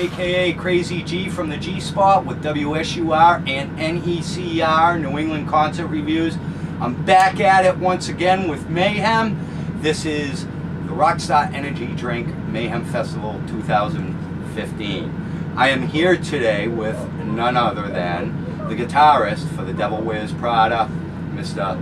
aka Crazy G from the G Spot with WSUR and NECR, New England Concert Reviews. I'm back at it once again with Mayhem. This is the Rockstar Energy Drink Mayhem Festival 2015. I am here today with none other than the guitarist for the Devil Wears Prada, Mr.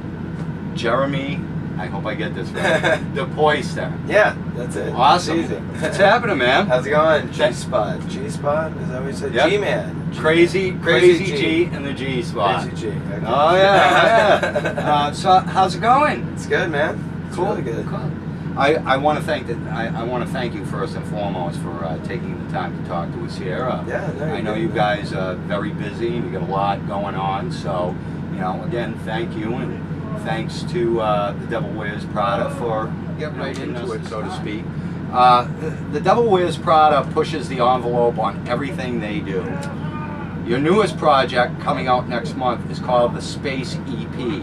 Jeremy, I hope I get this right, Depoyster. Yeah, that's it. Awesome. Easy. What's happening, man? How's it going? G-Spot. G-Spot? Is that what you said? Yep. G-Man. Crazy G and the G Spot. Crazy G. Okay. Oh, yeah. So, how's it going? It's good, man. It's Cool. really good. Cool. I want to thank you first and foremost for taking the time to talk to us here. Yeah, no, I know you guys are very busy and you got a lot going on, so again, thank you, and thanks to the Devil Wears Prada for getting right into it, so to speak. The Devil Wears Prada pushes the envelope on everything they do. Your newest project coming out next month is called the Space EP.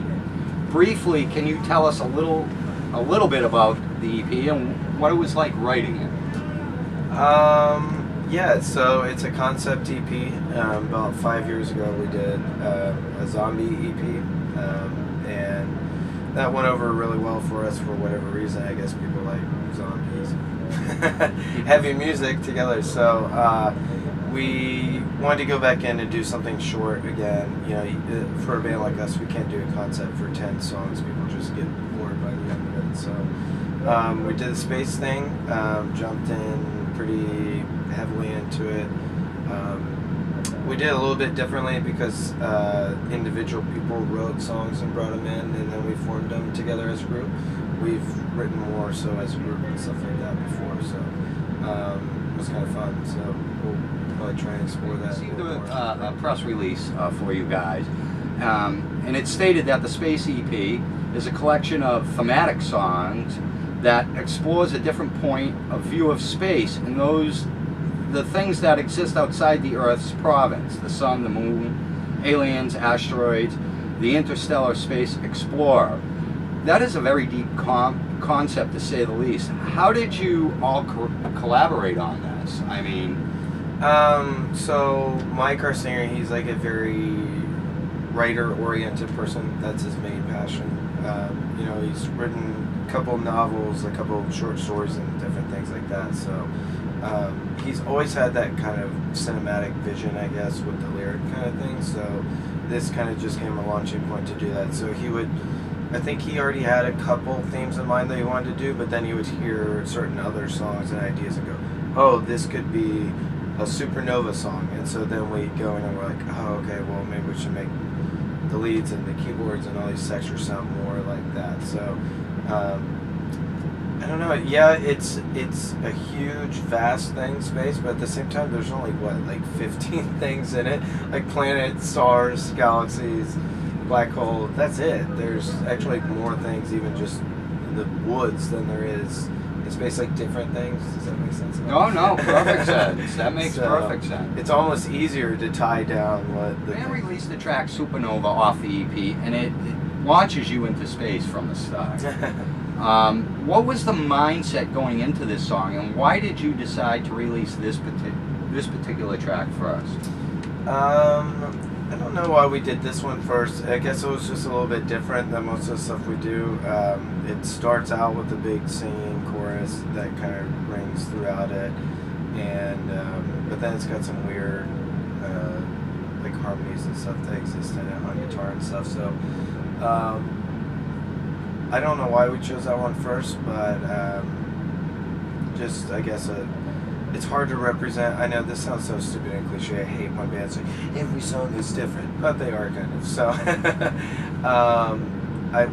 Briefly, can you tell us a little bit about the EP and what it was like writing it? Yeah, so it's a concept EP. About 5 years ago we did a zombie EP, and that went over really well for us for whatever reason. I guess people like zombies, heavy music together. So we wanted to go back in and do something short again. For a band like us, we can't do a concept for 10 songs. People just get bored by the end of it. So we did the space thing, jumped in pretty heavily into it. We did it a little bit differently because individual people wrote songs and brought them in, and then we formed them together as a group. We've written more so as a group and stuff like that before, so it was kind of fun. So we'll probably try and explore that. I received a press release for you guys, and it stated that the Space EP is a collection of thematic songs that explores a different point of view of space and the things that exist outside the Earth's province: the sun, the moon, aliens, asteroids, the interstellar space explorer. That is a very deep concept, to say the least. How did you all collaborate on this? I mean, so Mike, our singer, he's like a very writer-oriented person. That's his main passion. He's written a couple novels, a couple short stories, and different things like that. So he's always had that kind of cinematic vision, I guess, with the lyric kind of thing. So this kind of just came a launching point to do that. So I think he already had a couple themes in mind that he wanted to do, but then he would hear certain other songs and ideas and go, oh, this could be a Supernova song. And so then we go in and we're like, oh, okay, well, maybe we should make the leads and the keyboards and all these sections sound more like that. So I don't know. Yeah, it's a huge, vast thing, space, but at the same time, there's only like 15 things in it, like planets, stars, galaxies, black hole. That's it. There's actually more things, even just in the woods, than there is in space. Like different things. Does that make sense? No, perfect sense. That makes perfect sense. It's almost easier to tie down what the band released the track Supernova off the EP, and it launches you into space from the start. What was the mindset going into this song, and why did you decide to release this particular track first? I don't know why we did this one first. I guess it was just a little bit different than most of the stuff we do. It starts out with a big singing chorus that kind of rings throughout it, and but then it's got some weird like harmonies and stuff that exist in it on guitar and stuff. So I don't know why we chose that one first, but just I guess it's hard to represent. I know this sounds so stupid and cliche. I hate when bands say every song is different, but they are kind of. So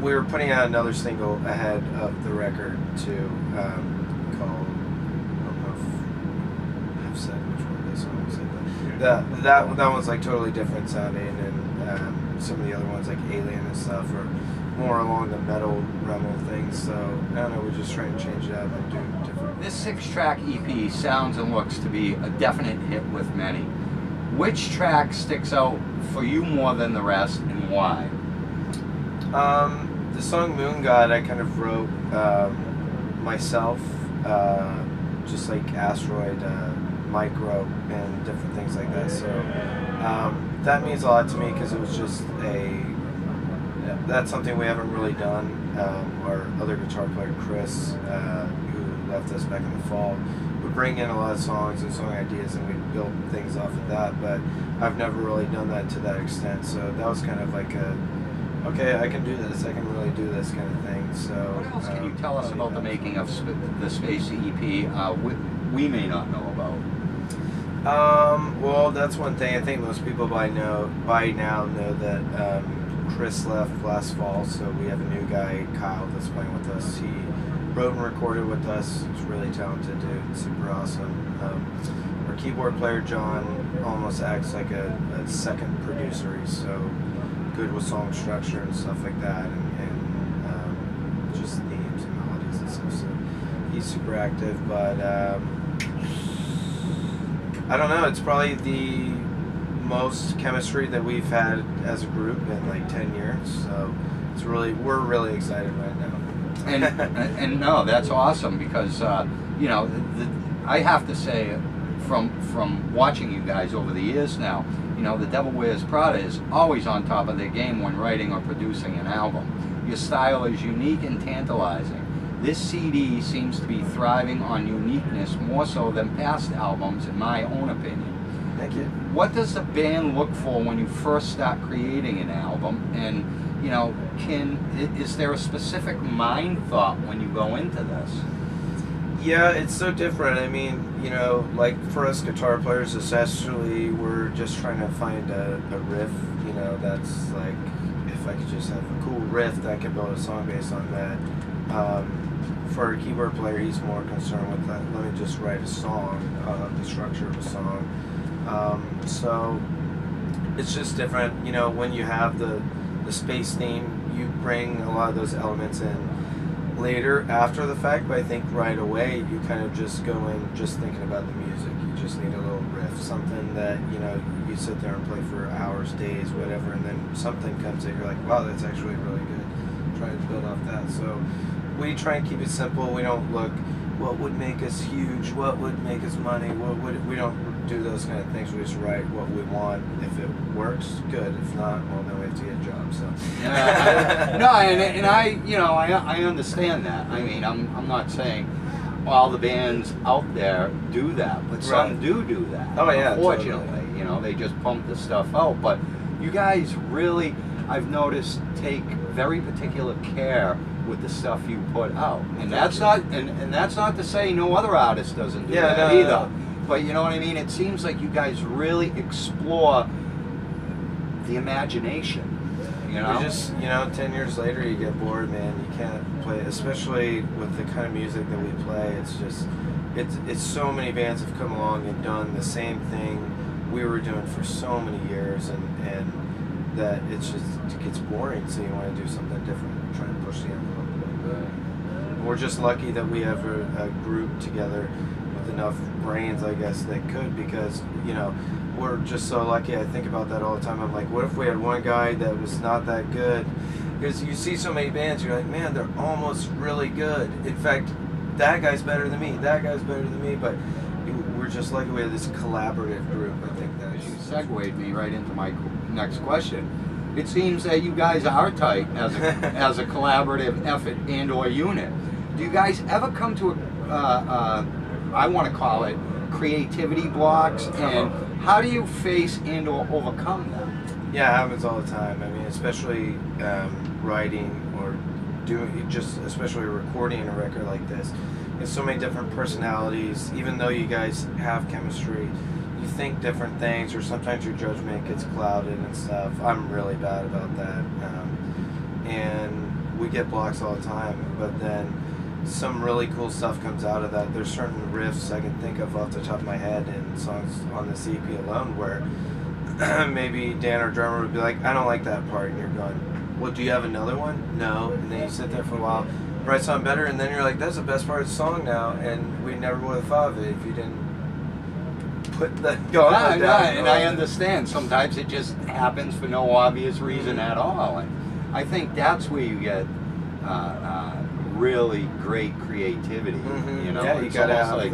we were putting out another single ahead of the record too, called, I don't know if I've said which one of those songs, but that one's like totally different sounding, and some of the other ones like Alien and stuff are more along the metal realm of things. So I don't know, we're just trying to change it up and do different. This 6-track EP sounds and looks to be a definite hit with many. Which track sticks out for you more than the rest, and why? The song Moon God I kind of wrote myself, just like Asteroid micro and different things like that. So that means a lot to me because it was just that's something we haven't really done. Our other guitar player, Chris, who left us back in the fall, would bring in a lot of songs and song ideas, and we'd build things off of that, but I've never really done that to that extent. So that was kind of like okay, I can do this, I can really do this kind of thing. So what else can you tell us about the making of the Spacey EP we may not know about? Well, that's one thing. I think most people by now know that Chris left last fall, so we have a new guy, Kyle, that's playing with us. He wrote and recorded with us. He's a really talented dude, super awesome. Our keyboard player, John, almost acts like a second producer. He's so good with song structure and stuff like that, and just themes and melodies and stuff. So he's super active, but I don't know, it's probably the most chemistry that we've had as a group in like 10 years, so it's we're really excited right now. And no, that's awesome, because you know, I have to say, from watching you guys over the years now, you know, the Devil Wears Prada is always on top of their game when writing or producing an album. Your style is unique and tantalizing. This CD seems to be thriving on uniqueness more so than past albums, in my own opinion. Thank you. What does the band look for when you first start creating an album? And, you know, is there a specific mind thought when you go into this? Yeah, it's so different. I mean, you know, like for us guitar players especially, we're just trying to find a riff, you know, that's like, if I could just have a cool riff that I could build a song based on that. For a keyboard player, he's more concerned with that. Let me just write a song, the structure of a song. So it's just different, you know, when you have the space theme, you bring a lot of those elements in later after the fact, but I think right away you kind of just go in just thinking about the music. You just need a little riff, something that, you know, you sit there and play for hours, days, whatever, and then something comes in, you're like, wow, that's actually really good. Try to build off that. So we try and keep it simple. We don't look, what would make us huge, what would make us money, we don't do those kind of things. We just write what we want. If it works, good. If not, well, then we have to get a job. So no, and I, you know, I understand that. I mean, I'm not saying all the bands out there do that, but some do that. Oh yeah, unfortunately, totally. You know, they just pump the stuff out. But you guys really, I've noticed, take very particular care with the stuff you put out, and that's not, and that's not to say no other artist doesn't do that either. No. But you know what I mean? It seems like you guys really explore the imagination. You know? You just, you know, 10 years later you get bored, man. You can't play, especially with the kind of music that we play. It's just, it's so many bands have come along and done the same thing we were doing for so many years, and that it gets boring. So you want to do something different, try and push the envelope a little bit. We're just lucky that we have a group together with enough brains, I guess, that could, because, you know, we're just so lucky. I think about that all the time. I'm like, what if we had one guy that was not that good? Because you see so many bands, you're like, man, they're almost really good. In fact, that guy's better than me, that guy's better than me, but we're just lucky we have this collaborative group. I think that you segued me right into my next question. It seems that you guys are tight as as a collaborative effort and or unit. Do you guys ever come to I want to call it creativity blocks, and how do you face and or overcome them? Yeah, it happens all the time. I mean, especially writing or doing, just especially recording a record like this. There's so many different personalities. Even though you guys have chemistry, you think different things, or sometimes your judgment gets clouded and stuff. I'm really bad about that, and we get blocks all the time. But then some really cool stuff comes out of that. There's certain riffs I can think of off the top of my head in songs on this EP alone where maybe Dan, our drummer, would be like, I don't like that part, and you're going, well, do you have another one? No. And then you sit there for a while, write something better, and then you're like, that's the best part of the song now, and we never would have thought of it if you didn't put the down. And I understand. Sometimes it just happens for no obvious reason at all, and I think that's where you get really great creativity. Mm-hmm. You know, yeah, you gotta have like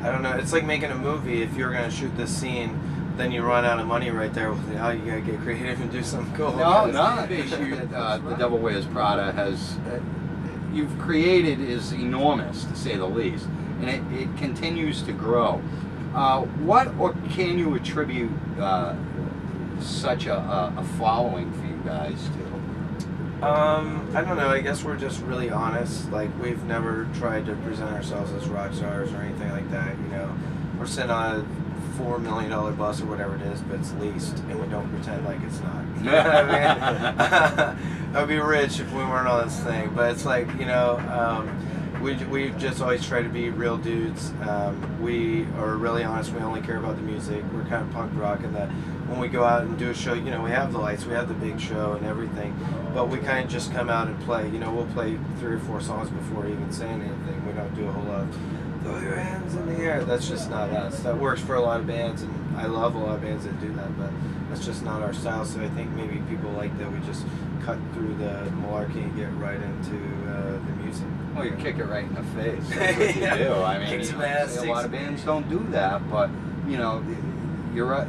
I don't know. It's like making a movie. If you're gonna shoot this scene, then you run out of money right there. Well, you gotta get creative and do something cool. The Devil Wears Prada has you've created is enormous, to say the least, and it continues to grow. What or can you attribute such a following for you guys to? I don't know. I guess we're just really honest. Like, we've never tried to present ourselves as rock stars or anything like that. You know, we're sitting on a $4 million bus or whatever it is, but it's leased, and we don't pretend like it's not. You know what I mean? I'd be rich if we weren't on this thing. But it's like, you know, we just always try to be real dudes. We are really honest. We only care about the music. We're kind of punk rock in that when we go out and do a show, you know, we have the lights, we have the big show and everything, but we kind of just come out and play. You know, we'll play 3 or 4 songs before even saying anything. We don't do a whole lot of throw your hands in the air. That's just not us. That works for a lot of bands, and I love a lot of bands that do that, but that's just not our style. So I think maybe people like that we just cut through the malarkey and get right into the music. Well, you kick it right in the face. That's what you do. I mean, Kick some ass, a lot of bands don't do that, but you know, you're right.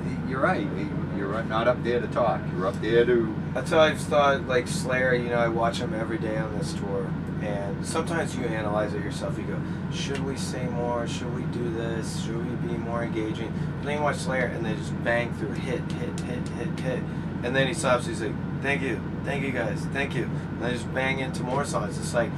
You're not up there to talk. You're up there to. That's how I've thought. Like Slayer, you know, I watch them every day on this tour, and sometimes you analyze it yourself. You go, should we say more? Should we do this? Should we be more engaging? But then you watch Slayer, and they just bang through hit, and then he stops. He's like, thank you guys, thank you. And they just bang into more songs. It's like,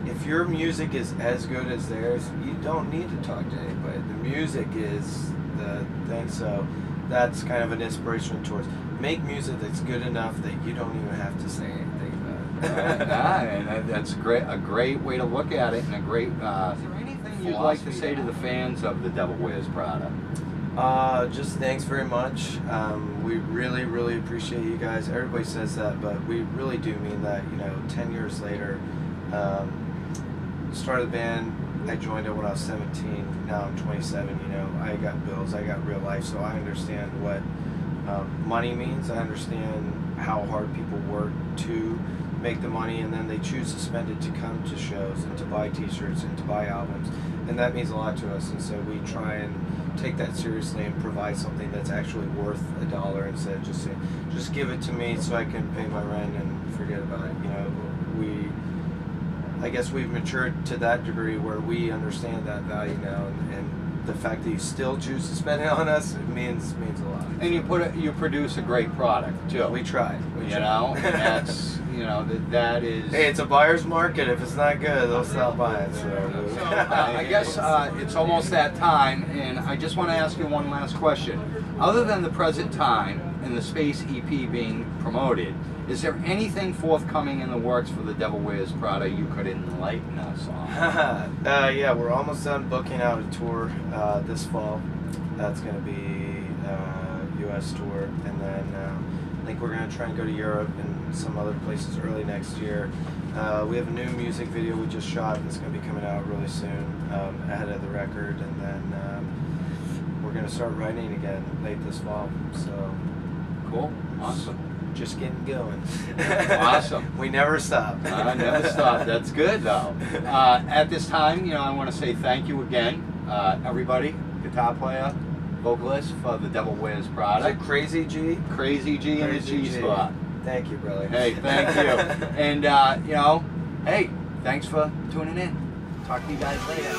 if your music is as good as theirs, you don't need to talk to anybody. The music is the thing. So that's kind of an inspiration towards make music that's good enough that you don't even have to say anything about it. And that's a great way to look at it, and a great. Is there anything you'd like to say to the fans of the Devil Wears Prada? Just thanks very much. We really appreciate you guys. Everybody says that, but we really do mean that. You know, 10 years later, started the band. I joined it when I was 17. Now I'm 27. You know, I got bills. I got real life, so I understand what money means. I understand how hard people work to make the money, and then they choose to spend it to come to shows and to buy T-shirts and to buy albums, and that means a lot to us. And so we try and take that seriously and provide something that's actually worth $1 instead of just saying, just give it to me so I can pay my rent and forget about it. You know, I guess we've matured to that degree where we understand that value now, and the fact that you still choose to spend it on us, it means a lot. And you produce a great product too. We try. You know, and that's that is. Hey, it's a buyer's market. If it's not good, they'll stop buying. So I guess it's almost that time, and I just want to ask you one last question. Other than the present time and the Space EP being promoted, is there anything forthcoming in the works for the Devil Wears Prada you could enlighten us on? Yeah, we're almost done booking out a tour this fall. That's going to be a U.S. tour, and then I think we're going to try and go to Europe and some other places early next year. We have a new music video we just shot, and it's going to be coming out really soon, ahead of the record, and then we're going to start writing again late this fall. So cool, awesome. Just getting going. Awesome. We never stop. Never stop. That's good, though. At this time, I want to say thank you again, everybody, guitar player, vocalist for the Devil Wears Prada. Is that Crazy G? Crazy G in the G spot. Thank you, brother. Hey, thank you. And hey, thanks for tuning in. Talk to you guys later.